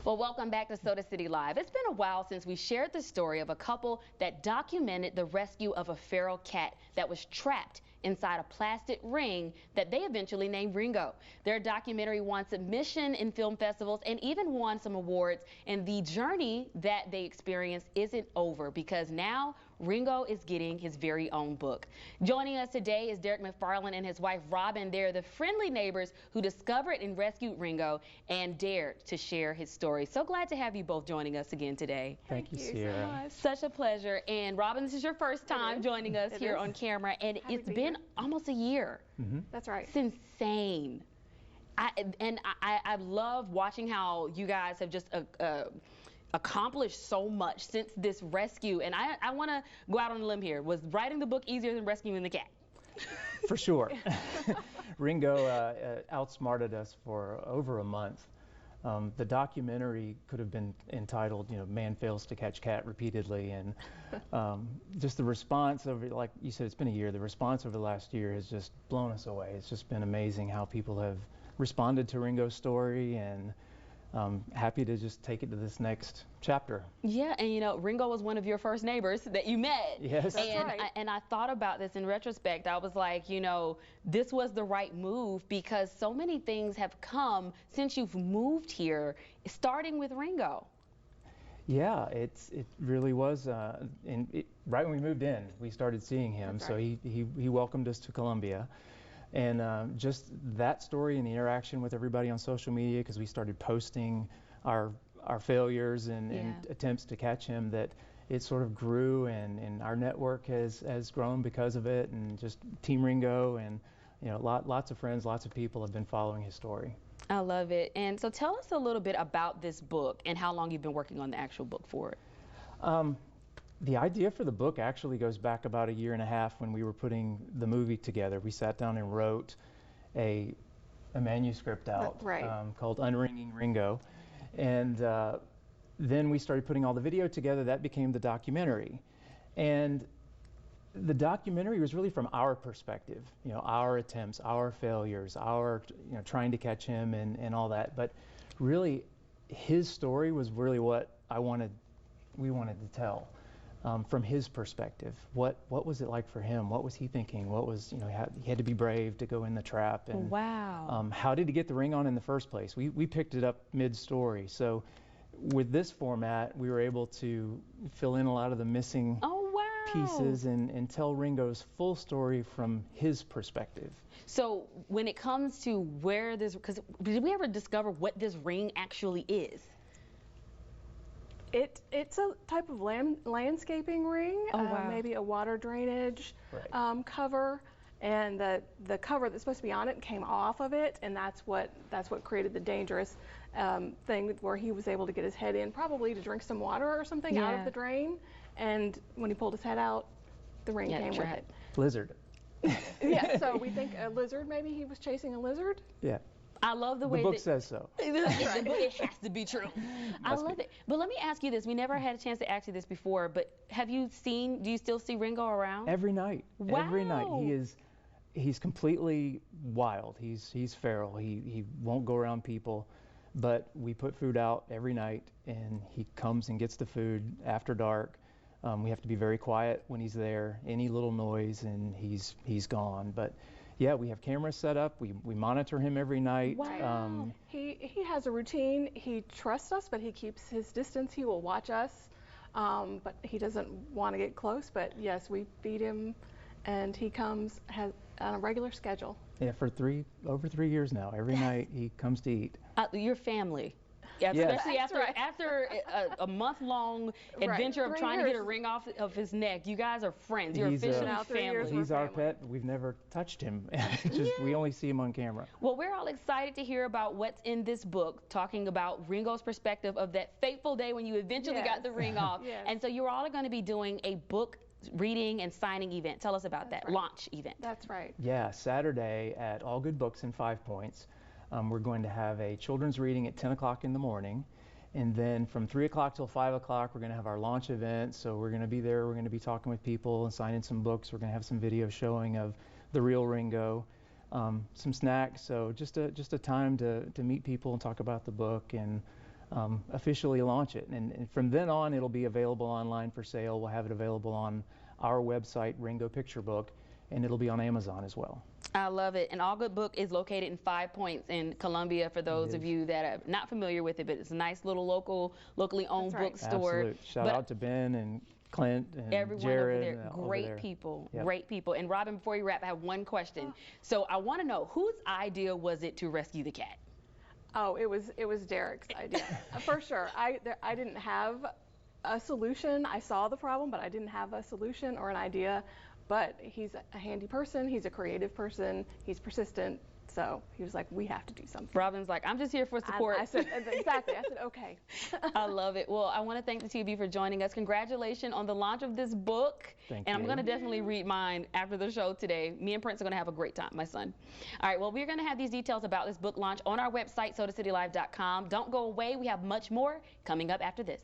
Well, welcome back to Soda City Live. It's been a while since we shared the story of a couple that documented the rescue of a feral cat that was trapped inside a plastic ring that they eventually named Ringo. Their documentary won submission in film festivals and even won some awards. And the journey that they experienced isn't over, because now Ringo is getting his very own book. Joining us today is Derek McFarland and his wife Robin. They're the friendly neighbors who discovered and rescued Ringo and dared to share his story. So glad to have you both joining us again today. Thank you, Sierra. Such a pleasure. And Robin, this is your first time joining us here on camera, and it's been almost a year. That's right. It's insane. I love watching how you guys have just accomplished so much since this rescue. And I want to go out on a limb here. Was writing the book easier than rescuing the cat? For sure. Ringo outsmarted us for over a month. The documentary could have been entitled, Man Fails to Catch Cat Repeatedly, and just the response over, like you said, it's been a year. The response over the last year has just blown us away. It's just been amazing how people have responded to Ringo's story, and happy to just take it to this next chapter. Yeah, and Ringo was one of your first neighbors that you met. Yes. And I thought about this in retrospect. I was like, this was the right move, because so many things have come since you've moved here, starting with Ringo. Yeah, it really was. Right when we moved in, we started seeing him. That's so right. he welcomed us to Columbia. And just that story and the interaction with everybody on social media, because we started posting our failures and attempts to catch him, that it sort of grew, and our network has grown because of it, and just Team Ringo, and lots of friends, lots of people have been following his story. I love it. And so tell us a little bit about this book and how long you've been working on the actual book for it. The idea for the book actually goes back about 1.5 years when we were putting the movie together. We sat down and wrote a manuscript out called Unringing Ringo. And then we started putting all the video together. That became the documentary. And the documentary was really from our perspective, our attempts, our failures, our trying to catch him and all that. But really, his story was really what we wanted to tell. From his perspective, what was it like for him? What was he thinking? What was, he had to be brave to go in the trap. And wow. How did he get the ring on in the first place? We picked it up mid-story. So with this format, we were able to fill in a lot of the missing pieces and tell Ringo's full story from his perspective. So when it comes to where this, because did we ever discover what this ring actually is? It's a type of landscaping ring, maybe a water drainage cover, and the cover that's supposed to be on it came off of it, and that's what created the dangerous thing where he was able to get his head in, probably to drink some water or something out of the drain, and when he pulled his head out, the ring came with it. Lizard. Yeah, so we think a lizard, maybe he was chasing a lizard? Yeah. I love the way the book says so. It has to be true. I love it. But let me ask you this. We never had a chance to ask you this before, but do you still see Ringo around? Every night. Wow. Every night. He's completely wild. He's feral. He won't go around people, but we put food out every night, and he comes and gets the food after dark. We have to be very quiet when he's there. Any little noise and he's gone. But yeah, we have cameras set up. We monitor him every night. Wow. He has a routine. He trusts us, but he keeps his distance. He will watch us, but he doesn't want to get close. But yes, we feed him, and he comes on a regular schedule. Yeah, for over 3 years now. Every night he comes to eat. Your family. Yeah, especially after a month-long adventure of trying to get a ring off of his neck. You guys are friends. You're officially family. He's our pet. We've never touched him. We only see him on camera. Well, we're all excited to hear about what's in this book, talking about Ringo's perspective of that fateful day when you eventually got the ring off. And so you're all going to be doing a book reading and signing event. Tell us about that launch event. That's right. Yeah, Saturday at All Good Books in 5 Points. We're going to have a children's reading at 10 o'clock in the morning, and then from 3 o'clock till 5 o'clock we're going to have our launch event. So we're going to be there, we're going to be talking with people and signing some books. We're going to have some video showing of the real Ringo, some snacks. So just a time to meet people and talk about the book, and officially launch it. And from then on, it'll be available online for sale. We'll have it available on our website, Ringo Picture Book, and it'll be on Amazon as well. I love it. And All Good Book is located in 5 Points in Columbia, for those of you that are not familiar with it, but it's a nice little locally owned bookstore. Absolutely. Shout out to Ben and Clint and everyone Jared. Over there. Great people. Yep. Great people. And Robin, before you wrap, I have one question. So I want to know, whose idea was it to rescue the cat? Oh, it was Derek's idea. For sure. I didn't have a solution. I saw the problem, but I didn't have a solution or an idea. But he's a handy person. He's a creative person. He's persistent. So he was like, we have to do something. Robin's like, I'm just here for support. I said, exactly. I said, okay. I love it. Well, I want to thank the two of you for joining us. Congratulations on the launch of this book. Thank you. And I'm going to definitely read mine after the show today. Me and Prince are going to have a great time, my son. All right, well, we're going to have these details about this book launch on our website, SodaCityLive.com. Don't go away. We have much more coming up after this.